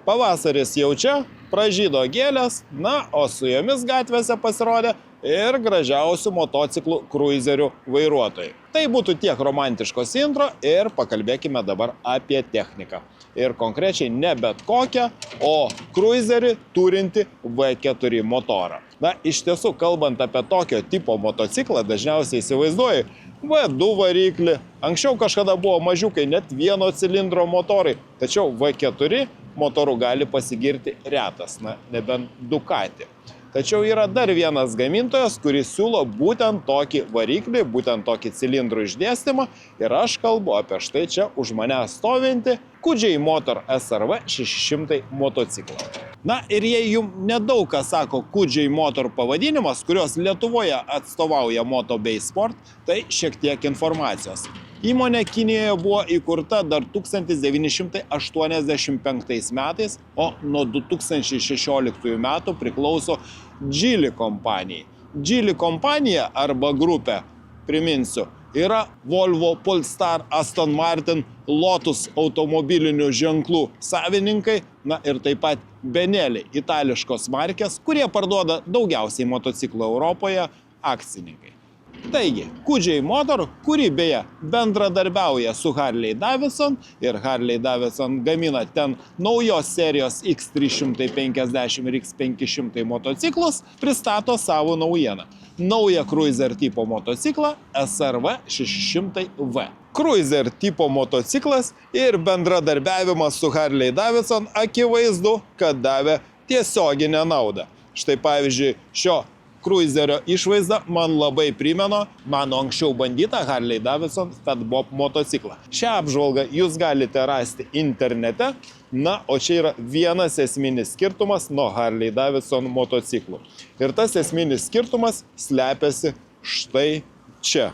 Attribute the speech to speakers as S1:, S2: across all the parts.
S1: Pavasaris jau čia, pražydo gėlės, na, o su jomis gatvėse pasirodė ir gražiausių motociklų kruizerių vairuotojai. Tai būtų tiek romantiškos intro ir pakalbėkime dabar apie techniką. Ir konkrečiai ne bet kokią, o kruizerį turinti V4 motorą. Na, iš tiesų, kalbant apie tokio tipo motociklą, dažniausiai įsivaizduoju V2 variklį. Anksčiau kažkada buvo mažiukai, net vieno cilindro motorai, tačiau V4 motorų gali pasigirti retas, na, nebent Ducati. Tačiau yra dar vienas gamintojas, kuris siūlo būtent tokį variklį, būtent tokį cilindrų išdėstymą ir aš kalbu apie štai čia už mane stovinti Kudžiai Motor SRV 600 motociklą. Na ir jei jums nedaug ką sako Kudžiai Motor pavadinimas, kurios Lietuvoje atstovauja Moto bei Sport, tai šiek tiek informacijos. Įmonė Kinijoje buvo įkurta dar 1985 metais, o nuo 2016 metų priklauso Geely kompanijai. Geely kompanija arba grupė, priminsiu, yra Volvo, Polestar, Aston Martin, Lotus automobilinių ženklų savininkai, na ir taip pat Benelli, itališkos markės, kurie parduoda daugiausiai motociklų Europoje akcininkai. Taigi, Kudžiai Motor, kuri beje bendradarbiauja su Harley Davidson ir Harley Davidson gamina ten naujos serijos X350 ir X500 motociklus, pristato savo naujieną. Naują Cruiser tipo motociklą SRV 600V. Cruiser tipo motociklas ir bendradarbiavimas su Harley Davidson akivaizdu, kad davė tiesioginę naudą. Štai pavyzdžiui, šio Cruiserio išvaizda man labai primena mano anksčiau bandytą Harley Davidson Fat Bob motociklą. Šią apžvalgą jūs galite rasti internete, na, o čia yra vienas esminis skirtumas nuo Harley Davidson motociklų. Ir tas esminis skirtumas slepiasi štai čia.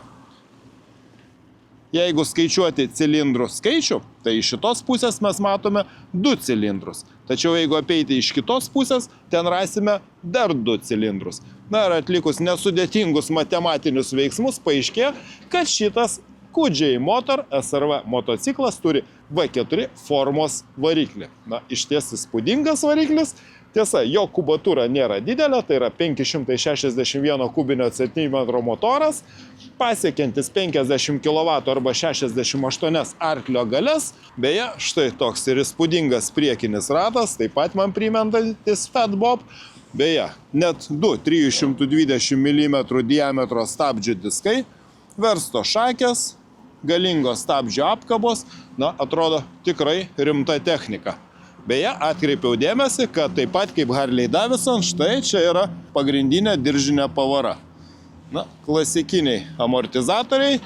S1: Jeigu skaičiuoti cilindrų skaičių, tai iš šitos pusės mes matome 2 cilindrus. Tačiau jeigu apeiti iš kitos pusės, ten rasime dar 2 cilindrus. Na ir atlikus nesudėtingus matematinius veiksmus, paaiškėjo, kad šitas Kudžiai Motor SRV motociklas turi V4 formos variklį. Na, išties įspūdingas variklis. Tiesa, jo kubatūra nėra didelė, tai yra 561 kubinio centimetro motoras, pasiekiantis 50 kW arba 68 arklio galias. Beje, štai toks ir įspūdingas priekinis ratas, taip pat man primentantis Fat Bob. Beje, net 2 320 mm diametro stabdžių diskai, versto šakės, galingos stabdžių apkabos, na, atrodo tikrai rimta technika. Beje, atkreipiau dėmesį, kad taip pat kaip Harley Davidson, štai čia yra pagrindinė diržinė pavara. Na, klasikiniai amortizatoriai,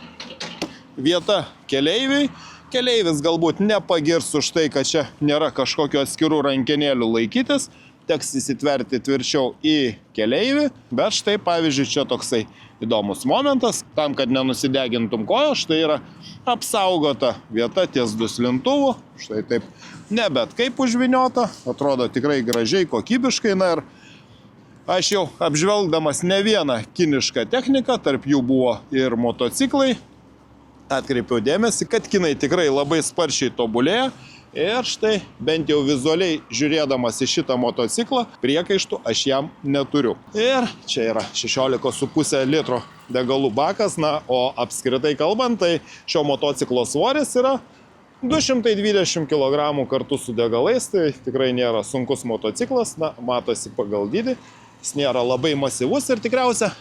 S1: vieta keleiviui. Keleivis galbūt nepagirs už tai, kad čia nėra kažkokio atskirų rankenėlių laikytis, teks įsitverti tvirčiau į keleivį, bet štai pavyzdžiui čia toksai įdomus momentas, tam, kad nenusidegintum kojo, štai yra apsaugota vieta ties duslintuvu, štai taip, ne bet kaip užviniota, atrodo tikrai gražiai, kokybiškai, na ir aš jau apžvelgdamas ne vieną kinišką techniką, tarp jų buvo ir motociklai, atkreipiau dėmesį, kad kinai tikrai labai sparčiai tobulėja. Ir štai, bent jau vizualiai žiūrėdamas į šitą motociklą, priekaištų aš jam neturiu. Ir čia yra 16,5 litro degalų bakas, na, o apskritai kalbant, tai šio motociklo svoris yra 220 kg kartu su degalais, tai tikrai nėra sunkus motociklas, na, matosi pagal dydį, jis nėra labai masyvus ir tikriausia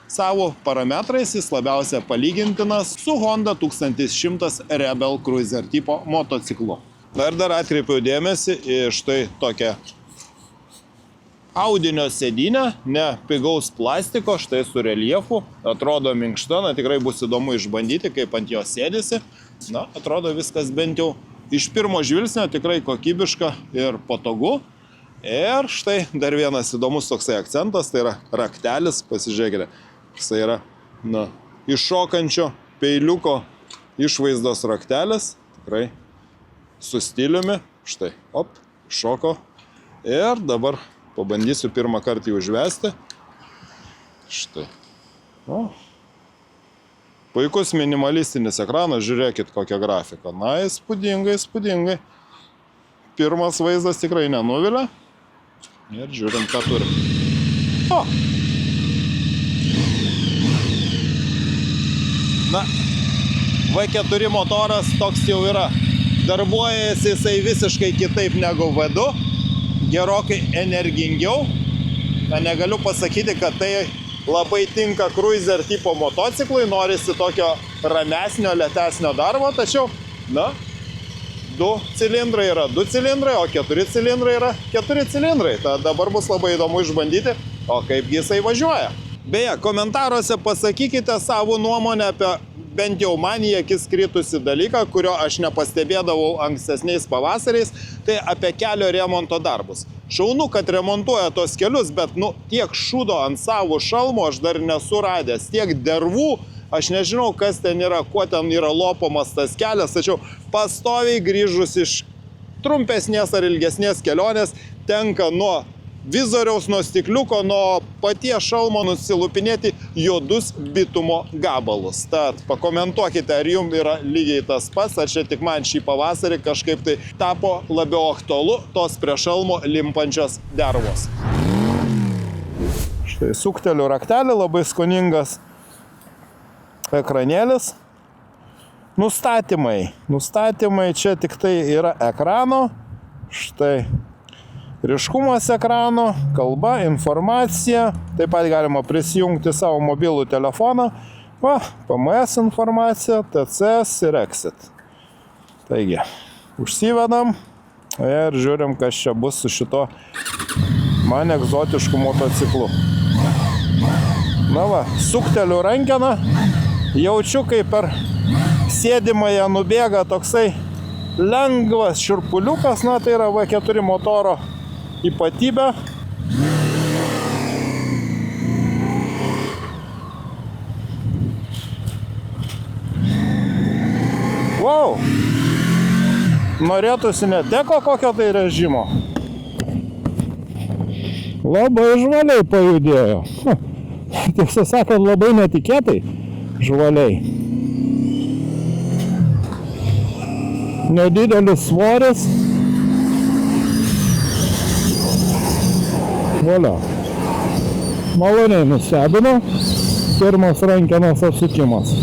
S1: savo parametrais jis labiausia palygintinas su Honda 1100 Rebel Cruiser tipo motociklu. Dar atkreipiau dėmesį į štai tokią audinio sėdynę, ne pigaus plastiko, štai su reljefu, atrodo minkšta, na tikrai bus įdomu išbandyti, kaip ant jo sėdisi. Na, atrodo viskas bent jau iš pirmo žvilgsnio tikrai kokybiška ir patogu. Ir štai dar vienas įdomus toksai akcentas, tai yra raktelis, pasižiūrėkite, jis yra, na, iššokančio peiliuko išvaizdos raktelis, tikrai su stiliumi, štai, op, šoko. Ir dabar pabandysiu pirmą kartą jį užvesti. Štai. O. Puikus minimalistinis ekranas, žiūrėkit kokią grafiką. Na, įspūdingai, įspūdingai. pirmas vaizdas tikrai nenuvilia. Ir žiūrim, ką turim. O! Na, V4 motoras toks jau yra. Darbuojasi jisai visiškai kitaip negu V2. Gerokai energingiau. Na, negaliu pasakyti, kad tai labai tinka cruiser tipo motociklui. Norisi tokio ramesnio, lėtesnio darbo. Tačiau, na, 2 cilindrai yra 2 cilindrai, o 4 cilindrai yra 4 cilindrai. Tad dabar bus labai įdomu išbandyti, o kaipgi jisai važiuoja. Beje, komentaruose pasakykite savo nuomonę apie bent jau man į akis kritusi dalyką, kurio aš nepastebėdavau ankstesniais pavasariais, tai apie kelio remonto darbus. Šaunu, kad remontuoja tos kelius, bet tiek šūdo ant savo šalmo aš dar nesu radęs, tiek dervų, aš nežinau, kas ten yra, kuo ten yra lopomas tas kelias, tačiau pastoviai grįžus iš trumpesnės ar ilgesnės kelionės tenka nuo vizoriaus, nuo stikliuko, nuo paties šalmo nusilupinėti juodus bitumo gabalus. Tad pakomentuokite, ar jums yra lygiai tas pats, ar čia tik man šį pavasarį kažkaip tai tapo labiau aktualu tos prie šalmo limpančios dervos. Štai sukteliu raktelį, labai skoningas ekranėlis. Nustatymai. Nustatymai čia tik tai yra ekrano. Štai ryškumas ekrano, kalba, informacija. Taip pat galima prisijungti savo mobilų telefoną. Va, PMS informacija, TCS ir Exit. Taigi, užsivedam ir žiūrim, kas čia bus su šito man egzotišku motociklu. Na va, sukteliu rankeną. Jaučiu, kaip per sėdimąją nubėga toksai lengvas šiurpuliukas. Na, tai yra V4 motoro ypatybė. Wow! Norėtųsi neteko kokio tai režimo. Labai žvaliai pajudėjo. Tiesą sakant, labai netikėtai žvaliai. Nedidelis svoris. Volia. Maloniai nustebino. Pirmas rankenos apsukimas.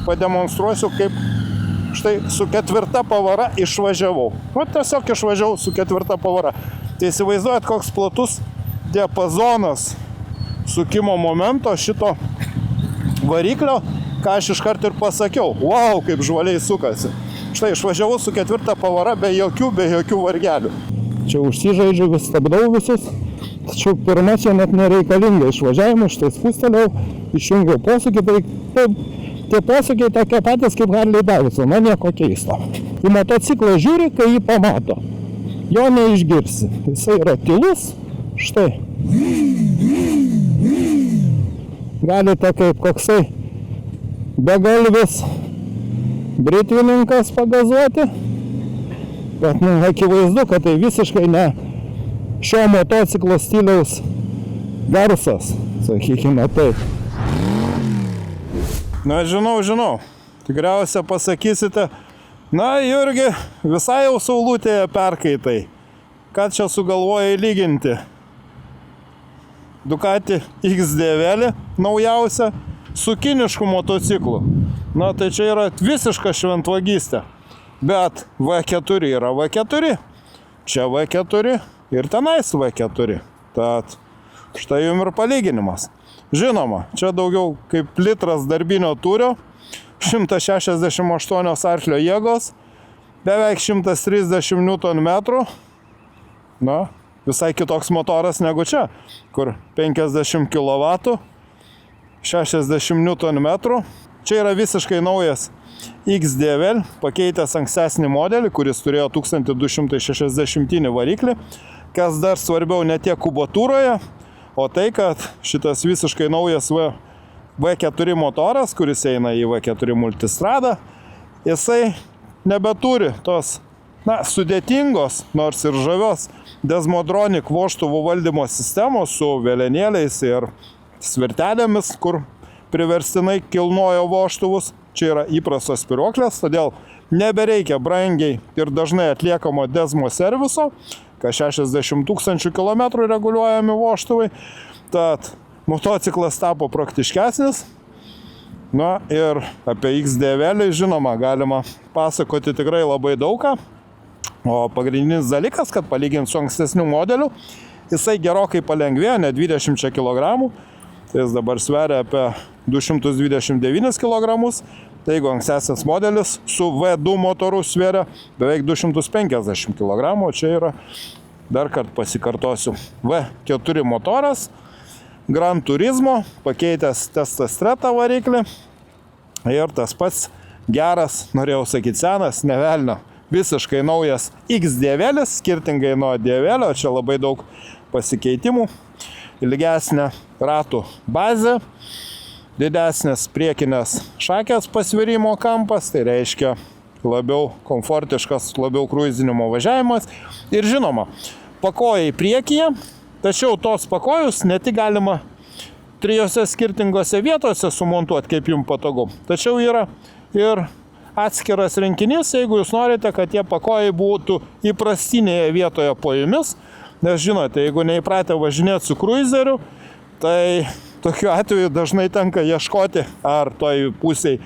S1: Pademonstruosiu, kaip štai su 4 pavara išvažiavau. O tiesiog išvažiavau su 4 pavara. Tai įsivaizduojat, koks platus diapazonas sukimo momento šito variklio, ką aš iškart ir pasakiau. Wow, kaip žvaliai sukasi. Štai išvažiavau su 4 pavara be jokių vargelių. Čia užsižaidžiu, vis stabdau visus, tačiau pirma čia net nereikalinga išvažiavimą, štai spustelėjau, išjungiau posūkį, tai tie posūkiai tokie patys kaip Harley Davidson, na nieko keisto. Į motociklą žiūri, kai jį pamato, jo neišgirsi, jisai yra tylus, štai. Galite kaip koksai begalvis britvininkas pagazuoti, bet akivaizdu, kad tai visiškai ne šio motociklo stiliaus garsas, sakykime taip. Na, žinau, tikriausia pasakysite, na, Jurgi, visai jau saulutėje perkaitai, ką čia sugalvojai lyginti? Ducati XDV naujausia su kinišku motociklu. Na, tai čia yra visiška šventvagystė. Bet V4 yra V4, čia V4 ir tenais V4. Tad štai jums ir palyginimas. Žinoma, čia daugiau kaip litras darbinio tūrio, 168 arklio jėgos, beveik 130 Nm. Na, visai kitoks motoras negu čia, kur 50 kW, 60 Nm. Čia yra visiškai naujas XDV, pakeitęs ankstesnį modelį, kuris turėjo 1260 variklį. Kas dar svarbiau ne tiek kubatūroje, o tai, kad šitas visiškai naujas V4 motoras, kuris eina į V4 multistradą, jisai nebeturi tos, na, sudėtingos, nors ir žavios Desmodronik vožtuvų valdymo sistemos su vėlenėliais ir svirtelėmis, kur priverstinai kilnojo vožtuvus. Čia yra įprastos spyruoklės, todėl nebereikia brangiai ir dažnai atliekamo Desmo serviso, kas 60 000 km reguliuojami vožtuvai. Tad motociklas tapo praktiškesnis. Na ir apie XDV žinoma galima pasakoti tikrai labai daugą. O pagrindinis dalykas, kad palyginti su ankstesniu modeliu, jisai gerokai palengvėjo, ne 20 kg. Tai jis dabar sveria apie 229 kg. Tai jeigu ankstesnis modelis su V2 motoru sveria beveik 250 kg, čia yra, dar kartą pasikartosiu, V4 motoras, Gran Turismo, pakeitęs Testastretta variklį ir tas pats geras, norėjau sakyti senas, nevelnio, visiškai naujas XDV, skirtingai nuo DV, čia labai daug pasikeitimų, ilgesnė ratų bazė, didesnės priekinės šakės pasvirimo kampas, tai reiškia labiau komfortiškas, labiau kruizinimo važiavimas ir žinoma, pakojai priekyje, tačiau tos pakojus ne tik galima 3 skirtingose vietose sumontuoti, kaip jums patogu, tačiau yra ir atskiras rinkinys, jeigu jūs norite, kad tie pakojai būtų įprastinėje vietoje po jumis, nes žinote, jeigu neįpratę važinėti su kruizeriu, tai tokiu atveju dažnai tenka ieškoti ar toj pusėj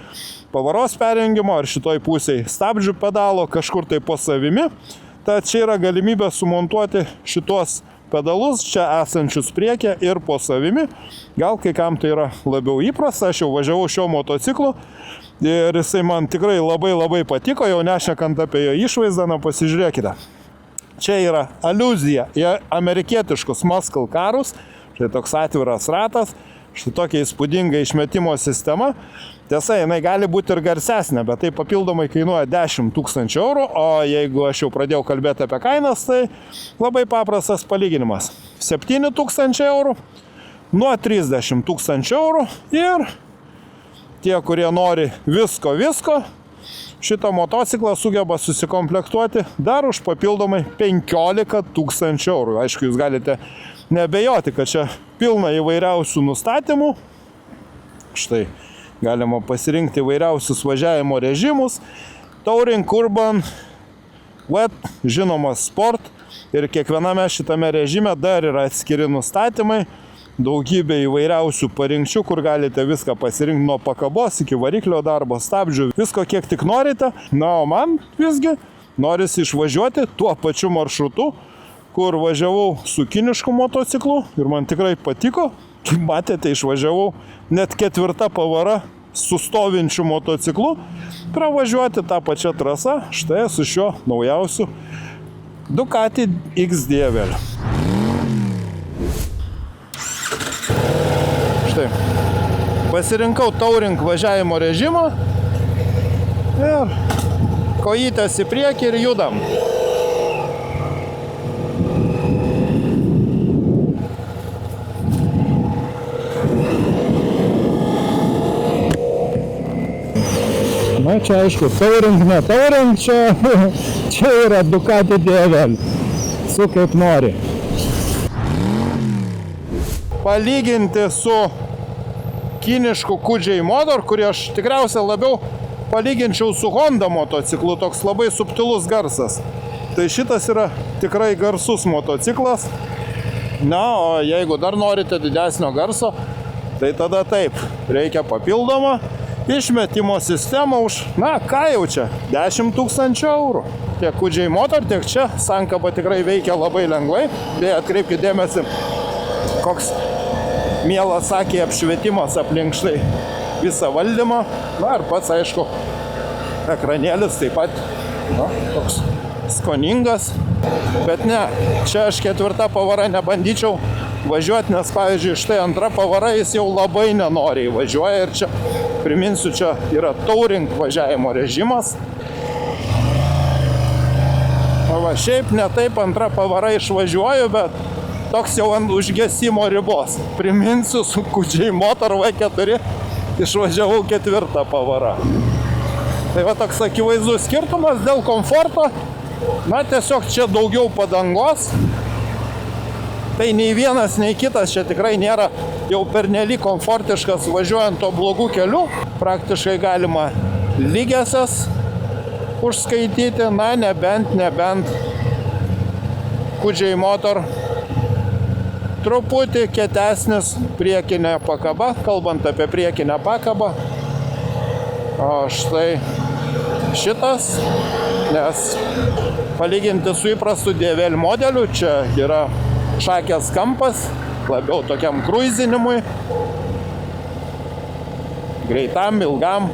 S1: pavaros perjungimo, ar šitoj pusėj stabdžių pedalo, kažkur tai po savimi. Tad čia yra galimybė sumontuoti šitos pedalus, čia esančius priekyje ir po savimi. Gal kai kam tai yra labiau įprasta, aš jau važiavau šio motociklu ir jisai man tikrai labai patiko, jau nešnekant apie jo išvaizdą, na pasižiūrėkite. Čia yra aliuzija į amerikietiškus muscle carus. Štai toks atviras ratas, štai tokia įspūdinga išmetimo sistema. Tiesa, jinai gali būti ir garsesnė, bet tai papildomai kainuoja 10 000 eurų, o jeigu aš jau pradėjau kalbėti apie kainas, tai labai paprastas palyginimas. 7 000 eurų, nuo 30 000 eurų ir tie, kurie nori visko, šitą motociklą sugeba susikomplektuoti dar už papildomai 15 000 eurų. Aišku, jūs galite nebejoti, kad čia pilna įvairiausių nustatymų. Štai galima pasirinkti įvairiausius važiavimo režimus. Touring, Urban, Wet, žinoma Sport. Ir kiekviename šitame režime dar yra atskiri nustatymai. Daugybė įvairiausių parinkčių, kur galite viską pasirinkti nuo pakabos iki variklio darbo, stabdžių, visko kiek tik norite. Na, o man visgi norisi išvažiuoti tuo pačiu maršrutu, kur važiavau su kinišku motociklu ir man tikrai patiko. Kaip matėte, išvažiavau net 4 pavara su stovinčiu motociklu pravažiuoti tą pačią trasą, štai su šiuo naujausiu Ducati XDV. Štai, pasirinkau Touring važiavimo režimą ir kojytės į priekį ir judam.
S2: Na, čia aišku, Touring, ne Touring, čia yra Ducati DV. Su kaip nori.
S1: Palyginti su kinišku Kudžiai Motor, kurį aš tikriausiai labiau palyginčiau su Honda motociklu, toks labai subtilus garsas. Tai šitas yra tikrai garsus motociklas. Na, o jeigu dar norite didesnio garso, tai tada taip, reikia papildomą išmetimo sistemą už, na, ką jau čia, 10 000 eurų. Tiek Kudžiai Motor, tiek čia sankaba tikrai veikia labai lengvai. Beje, atkreipkite dėmesį, koks mielas sakė apšvietimas aplink štai visą valdymą. Na, ir pats, aišku, ekranėlis taip pat, na, toks skoningas. Bet ne, čia aš 4 pavara nebandyčiau važiuoti, nes, pavyzdžiui, štai 2 pavara jis jau labai nenoriai važiuoja ir čia, priminsiu, čia yra Touring važiavimo režimas. O va, šiaip ne taip 2 pavara išvažiuoju, bet toks jau ant užgesimo ribos. Priminsiu, su Kudžiai Motor V4 išvažiavau 4 pavara. Tai va toks akivaizdus skirtumas dėl komforto. Na, tiesiog čia daugiau padangos. Tai nei vienas, nei kitas čia tikrai nėra jau pernelyg komfortiškas važiuojant to blogų kelių. Praktiškai galima lygiasias užskaityti, na nebent Kudžiai Motor truputį kietesnis priekinė pakaba, kalbant apie priekinę pakabą. O štai šitas, nes palyginti su įprastu DVL modeliu, čia yra šakės kampas, labiau tokiam kruizinimui, greitam, ilgam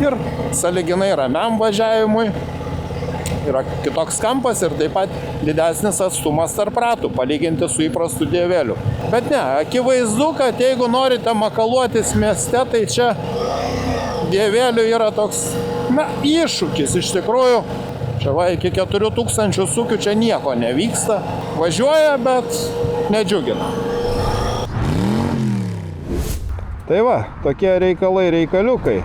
S1: ir sąlyginai ramiam važiavimui. Yra kitoks kampas ir taip pat didesnis atstumas tarp ratų, palyginti su įprastu DVL-u. Bet ne, akivaizdu, kad jeigu norite makaluotis mieste, tai čia DVL-ui yra toks, iššūkis iš tikrųjų. Čia va, iki 4000 sūkių čia nieko nevyksta. Važiuoja, bet nedžiugina. Tai va, tokie reikaliukai.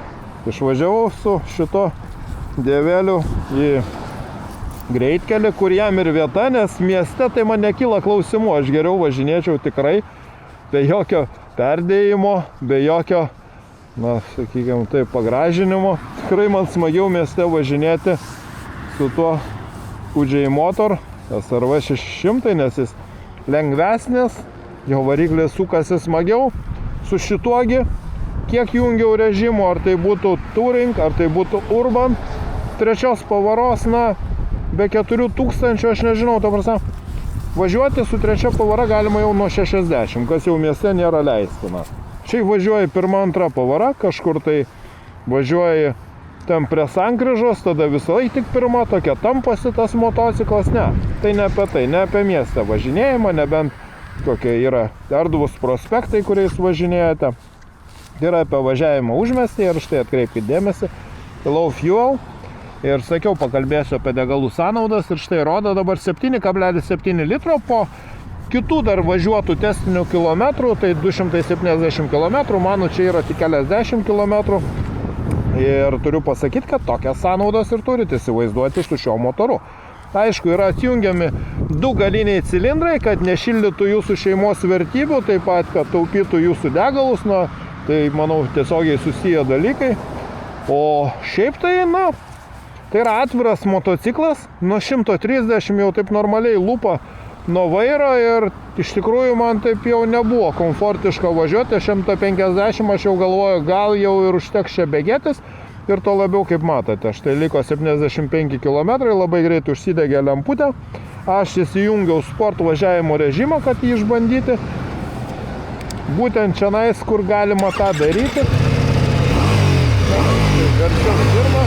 S1: Išvažiavau su šito DVL-u į greitkelį, kur jam ir vieta, nes mieste tai man nekyla klausimų. Aš geriau važinėčiau tikrai be jokio perdėjimo, be jokio, sakykime, taip, pagražinimo. Tikrai man smagiau mieste važinėti su tuo Kudžiai Motor SRV 600, nes jis lengvesnis, jo variklis sukasi smagiau. Su šituogi, kiek jungiau režimo, ar tai būtų Touring, ar tai būtų Urban, trečios pavaros, be 4000, aš nežinau, ta prasme, važiuoti su trečia pavara galima jau nuo 60, kas jau mieste nėra leistina. Šiaip važiuoji pirma, antra pavara, kažkur tai važiuoji ten prie sankryžos, tada visą laiką tik pirma, tokia tampasi tas motociklas, ne. Tai ne apie tai, ne apie miestą važinėjimą, nebent kokie yra erdvūs prospektai, kuriais važinėjate. Yra apie važiavimą užmiestį ir štai atkreipkite dėmesį, low fuel. Ir sakiau, pakalbėsiu apie degalų sąnaudas ir štai rodo dabar 7,7 litro po kitų dar važiuotų testinių kilometrų, tai 270 km, mano čia yra tik keliasdešimt kilometrų. Ir turiu pasakyti, kad tokias sąnaudas ir turite įsivaizduoti su šiuo motoru. Aišku, yra atjungiami du galiniai cilindrai, kad nešildytų jūsų šeimos vertybių, taip pat, kad taupytų jūsų degalus, tai manau tiesiogiai susiję dalykai. O šiaip tai, tai yra atviras motociklas, nuo 130 jau taip normaliai lupa nuo vairo ir iš tikrųjų man taip jau nebuvo komfortiška važiuoti, 150 aš jau galvoju, gal jau ir užteks čia begėtis ir to labiau kaip matote, štai liko 75 km, labai greit užsidegė lemputė, aš įsijungiau sport važiavimo režimą, kad jį išbandyti, būtent čianais, kur galima tą daryti. Garsiau dirba.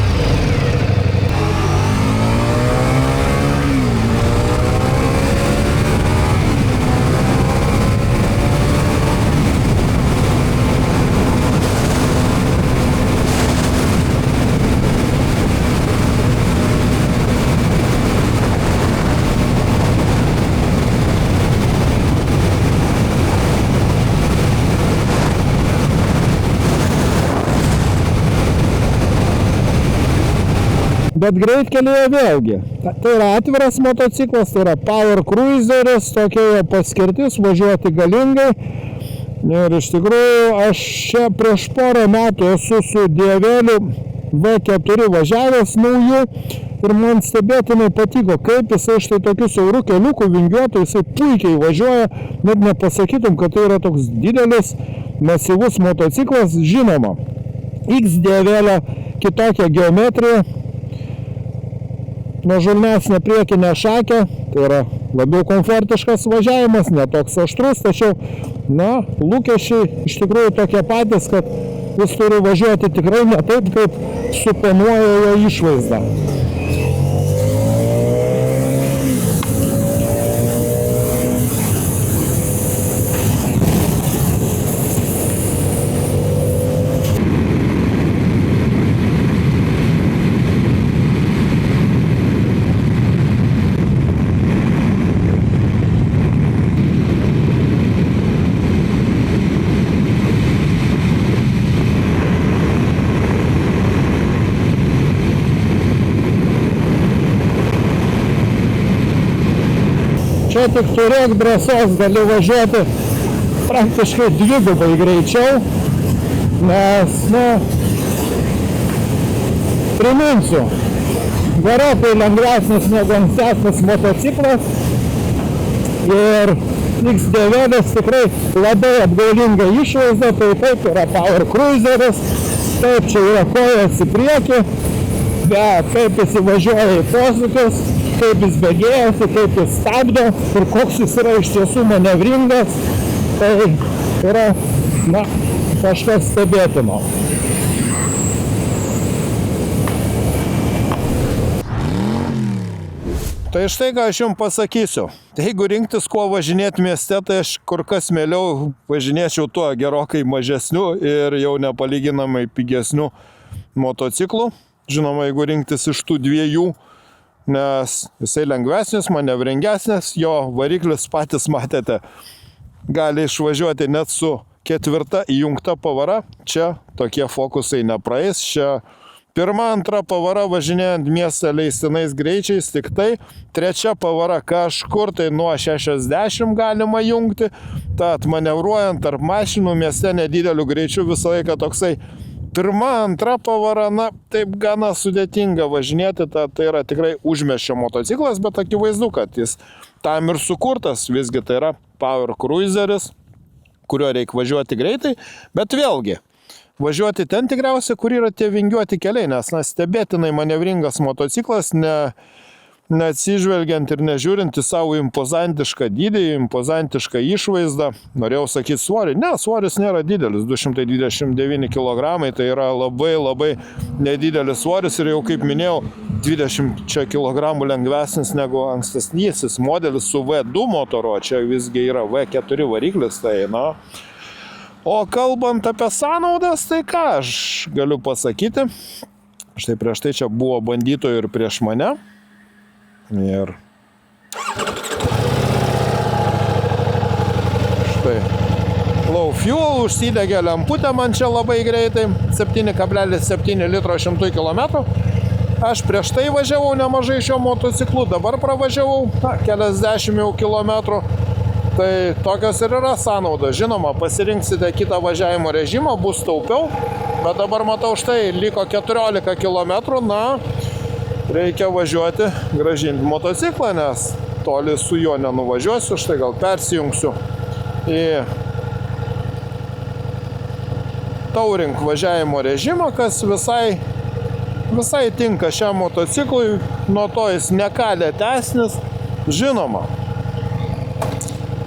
S1: Bet greitkelyje vėlgi, tai yra atviras motociklas, tai yra power cruiseris, tokia jo paskirtis, važiuoti galingai. Ir iš tikrųjų aš čia prieš porą metų esu su DVL V4 važiavęs naujų ir man stebėtinai patiko, kaip jisai štai tokių siaurų keliukų vingiuotų, jisai puikiai važiuoja, net nepasakytum, kad tai yra toks didelis, masyvus motociklas, žinoma. XDVL kitokia geometrija, nuožulnesnė priekinė šakė, tai yra labiau komfortiškas važiavimas, netoks aštrus, tačiau, lūkesčiai iš tikrųjų tokie patys, kad jis turi važiuoti tikrai ne taip, kaip suponuoja jo išvaizdą.
S2: Čia tik turėk drąsos, gali važiuoti praktiškai dvigubai greičiau, nes, priminsiu, gerokai lengvesnis negu ankstesnis motociklas ir X9 tikrai labai apgaulinga išvaizda, tai taip yra Power Cruiseris, taip čia yra kojas į priekį, bet kaip jis įvažiuoja į posūkius, kaip jis bėgėjasi, kaip jis stabdo ir koks jis yra iš tiesų manevringas, tai yra, kažkas stebėtino.
S1: Tai štai ką aš jums pasakysiu. Tai jeigu rinktis kuo važinėti mieste, tai aš kur kas mieliau važinėčiau tuo gerokai mažesniu ir jau nepalyginamai pigesniu motociklu. Žinoma, jeigu rinktis iš tų dviejų, nes jisai lengvesnis, manevringesnis, jo variklis patys matėte, gali išvažiuoti net su 4 įjungta pavara. Čia tokie fokusai nepraeis. Čia 1, 2 pavara važinėjant mieste leistinais greičiais, tik tai 3 pavara kažkur tai nuo 60 galima jungti. Tad manevruojant tarp mašinų mieste nedideliu greičiu visą laiką toksai 1, 2 pavara, taip gana sudėtinga važinėti, tai yra tikrai užmiesčio motociklas, bet akivaizdu, kad jis tam ir sukurtas, visgi tai yra Power Cruiseris, kurio reikia važiuoti greitai, bet vėlgi, važiuoti ten tikriausiai, kur yra tie vingiuoti keliai, nes stebėtinai manevringas motociklas, neatsižvelgiant ir nežiūrint į savo impozantišką dydį, impozantišką išvaizdą. Norėjau sakyti svorį. Ne, svoris nėra didelis, 229 kg, tai yra labai nedidelis svoris ir jau, kaip minėjau, 20 kg lengvesnis negu ankstesnysis modelis su V2 motoru, čia visgi yra V4 variklis, tai O kalbant apie sąnaudas, tai ką aš galiu pasakyti? Štai prieš tai čia buvo bandytojų ir prieš mane. Ir štai low fuel, užsidegė lemputė man čia labai greitai, 7,7 litro 100 km. Aš prieš tai važiavau nemažai šio motociklu, dabar pravažiavau keliasdešimt kilometrų. Tai tokios ir yra sąnaudos. Žinoma, pasirinksite kitą važiavimo režimą, bus taupiau, bet dabar matau štai, liko 14 km, reikia važiuoti, grąžinti motociklą, nes toli su juo nenuvažiuosiu, štai gal persijungsiu į Touring važiavimo režimą, kas visai tinka šiam motociklui, nuo to jis ne ką lėtesnis, žinoma.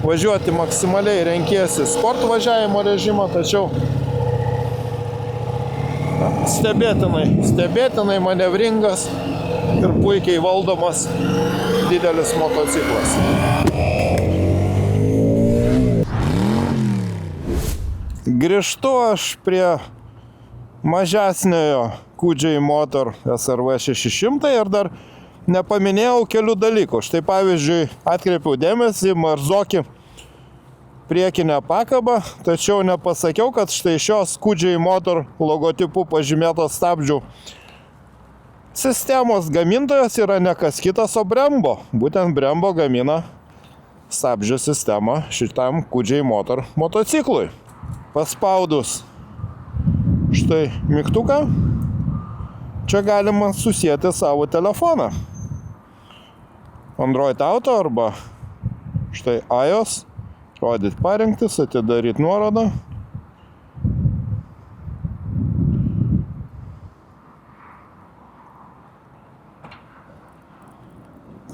S1: Važiuoti maksimaliai renkiesi sport važiavimo režimą, tačiau stebėtinai manevringas ir puikiai valdomas didelis motociklas. Grįžtu aš prie mažesniojo QJ Motor SRV 600 ir dar nepaminėjau kelių dalykų. Štai pavyzdžiui, atkreipiau dėmesį Marzocchi priekinę pakabą, tačiau nepasakiau, kad štai šios QJ Motor logotipu pažymėtos stabdžių sistemos gamintojas yra ne kas kitas, o Brembo. Būtent Brembo gamina stabdžių sistemą šitam QJ Motor motociklui. Paspaudus štai mygtuką, čia galima susieti savo telefoną. Android Auto arba štai iOS, rodyti parinktis, atidaryti nuorodą.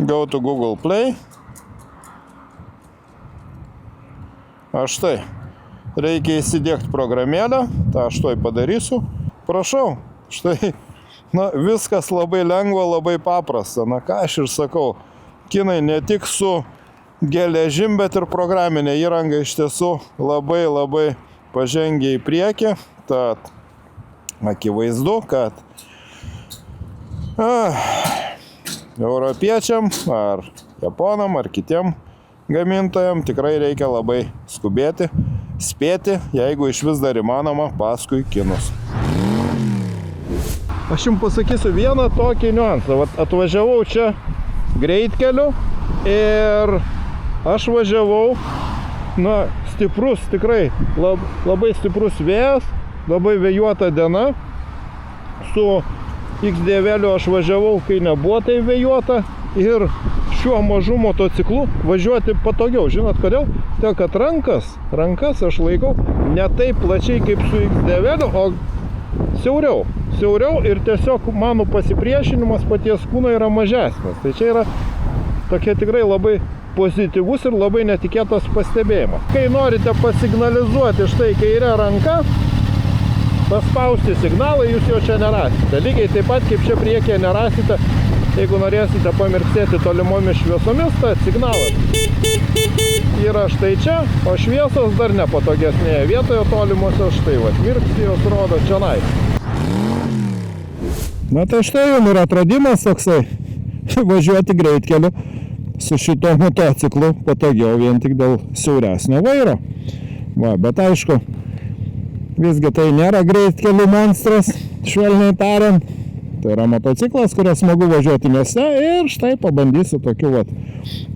S1: Go to Google Play. Štai, reikia įsidiegti programėlę, tą aš tuoj padarysiu. Prašau, štai, viskas labai lengva, labai paprasta. Ką aš ir sakau, kinai ne tik su geležim, bet ir programinė įranga iš tiesų labai pažengia į priekį. Tad akivaizdu, kad europiečiam ar japonam ar kitiem gamintojam tikrai reikia labai skubėti, spėti, jeigu iš vis dar įmanoma, paskui kinus. Aš jums pasakysiu vieną tokį niuansą. Atvažiavau čia greitkeliu ir aš važiavau, na, stiprus, tikrai labai stiprus vėjas, labai vėjuota diena. Su X9 aš važiavau, kai nebuvo tai vėjuota, ir šiuo mažu motociklu važiuoti patogiau. Žinot kodėl? Tai kad rankas aš laikau ne taip plačiai kaip su X9, o siauriau ir tiesiog mano pasipriešinimas paties kūno yra mažesnis. Tai čia yra tokia tikrai labai pozityvus ir labai netikėtas pastebėjimas. Kai norite pasignalizuoti štai kairę ranką, paspausti signalą, jūs jo čia nerasite. Lygiai taip pat, kaip čia priekyje nerasite, jeigu norėsite pamirksėti tolimomis šviesomis, tas signalas yra štai čia, o šviesos dar nepatogesnėje vietoje tolimosios štai, mirksi jos rodo čionai. Na tai štai jums yra atradimas toksai, važiuoti greitkeliu su šito motociklu patogiau vien tik dėl siauresnio vairo. Va, bet aišku, visgi tai nėra greitkelių monstras, švelniai tariant. Tai yra motociklas, kuriuo smagu važiuoti mieste, ir štai pabandysiu tokiu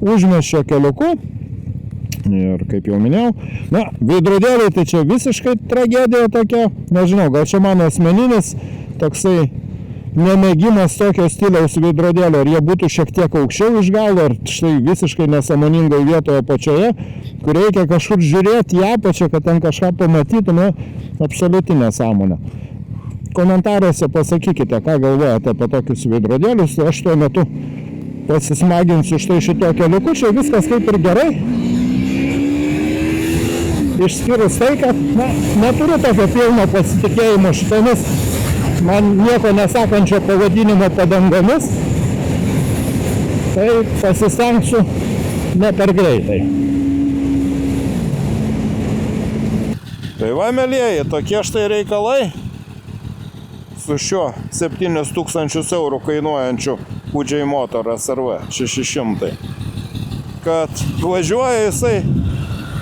S1: užmiesčio keliuku. Ir kaip jau minėjau, na, veidrodėliai tai čia visiškai tragedija tokia. Nežinau, gal čia mano asmeninis toksai nemėgimas tokio stiliaus veidrodėlio, ar jie būtų šiek tiek aukščiau iš galo, ar štai visiškai nesąmoningai vietoje apačioje, kur reikia kažkur žiūrėti į apačią, kad ten kažką pamatytų, nu, absoliuti nesąmonė. Komentaruose pasakykite, ką galvojate apie tokius veidrodėlius, tai aš tuo metu pasismaginsiu štai šito keliuku, čia viskas kaip ir gerai. Išskyrus tai, kad, na, neturiu tokio pilno pasitikėjimo šitomis man nieko nesakančio pavadinimo padangomis, tai pasistengsiu ne per greitai. Tai va, mielieji, tokie štai reikalai su šiuo 7000 eurų kainuojančiu Fuji Motor SRV 600. Kad važiuoja jisai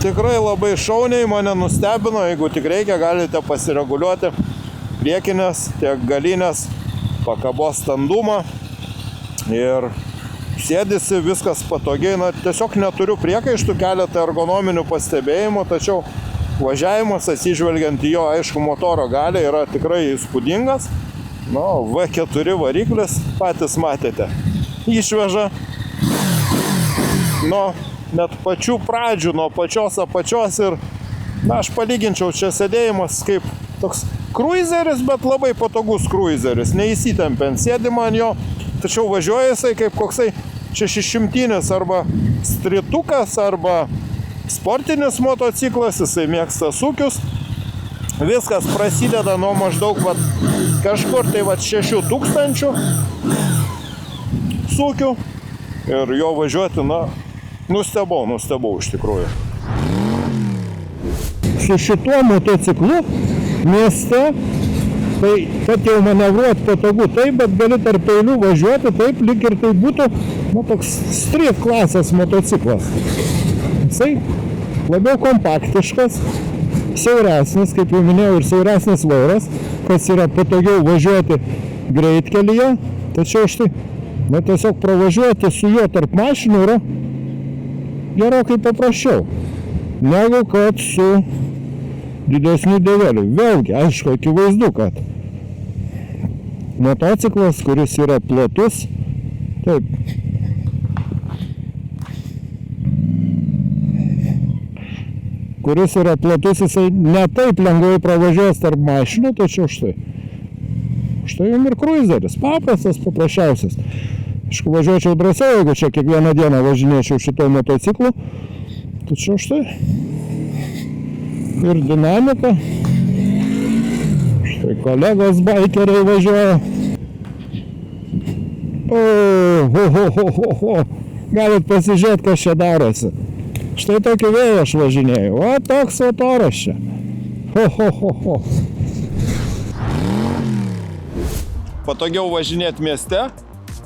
S1: tikrai labai šauniai, mane nustebino, jeigu tik reikia, galite pasireguliuoti priekinės, tiek galinės pakabos standumą ir sėdisi viskas patogiai. Na, tiesiog neturiu priekaištų, keletą ergonominių pastebėjimų, tačiau važiavimas, atsižvelgiant į jo, aišku, motoro galią, yra tikrai įspūdingas. Na, V4 variklis, patys matėte, išveža nuo net pačių pradžių, nuo pačios apačios ir, na, aš palyginčiau, čia sėdėjimas kaip toks kruizeris, bet labai patogus kruizeris, neįsitempiant, sėdima ant jo, tačiau važiuoja jisai kaip koksai 600 arba stritukas, arba sportinis motociklas, jisai mėgsta sūkius. Viskas prasideda nuo maždaug kažkur tai 6000 sūkių ir jo važiuoti, na, nustebau iš tikrųjų. Su šituo motociklu mieste, tai kad jau manevruoti patogu, taip, bet gali tarp eilių važiuoti, taip, lyg ir tai būtų, nu, toks street klasės motociklas. Jisai labiau kompaktiškas, siauresnis, kaip jau minėjau, ir siauresnis vairas, kas yra patogiau važiuoti greitkelyje, tačiau štai, na, tiesiog pravažiuoti su juo tarp mašinų yra gerokai paprasčiau, negu kad su didesnių dėvelių. Vėlgi, aišku, akivaizdu, kad motociklas, kuris yra platus, taip, kuris yra platus, jisai ne taip lengvai pravažiuos tarp mašinų, tačiau štai jums ir kruizeris, paprastas, paprasčiausias. Aišku, važiuočiau drąsiau, jeigu čia kiekvieną dieną važinėčiau šito motociklu, tačiau štai ir dinamika. Štai kolegos baikeriai važiuoja. Galit pasižiūrėti, kas čia darosi. Štai tokį vėją aš važinėjau. O, toks oras čia. Patogiau važinėti mieste,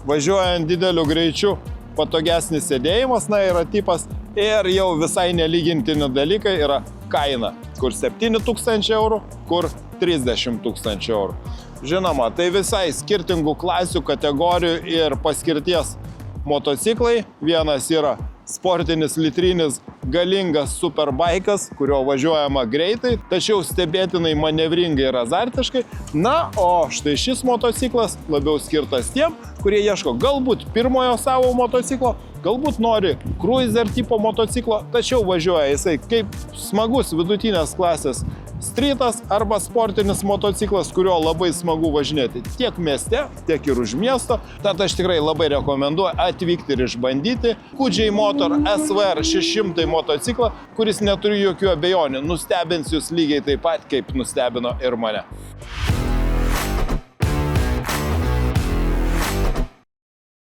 S1: važiuojant dideliu greičiu, patogesnis sėdėjimas, na, yra tipas. Ir jau visai nelygintini dalykai yra kaina, kur 7000 eurų, kur 30 000 eurų. Žinoma, tai visai skirtingų klasių, kategorijų ir paskirties motociklai. Vienas yra sportinis litrinis galingas superbaikas, kurio važiuojama greitai, tačiau stebėtinai manevringai ir azartiškai. Na, o štai šis motociklas labiau skirtas tiem, kurie ieško galbūt pirmojo savo motociklo, galbūt nori cruiser tipo motociklo, tačiau važiuoja jisai kaip smagus vidutinės klasės streetas arba sportinis motociklas, kurio labai smagu važinėti tiek mieste, tiek ir už miesto. Tad aš tikrai labai rekomenduoju atvykti ir išbandyti Kudžiai Motor SVR 600 motociklą, kuris neturi jokių abejonių, nustebins jūs lygiai taip pat, kaip nustebino ir mane.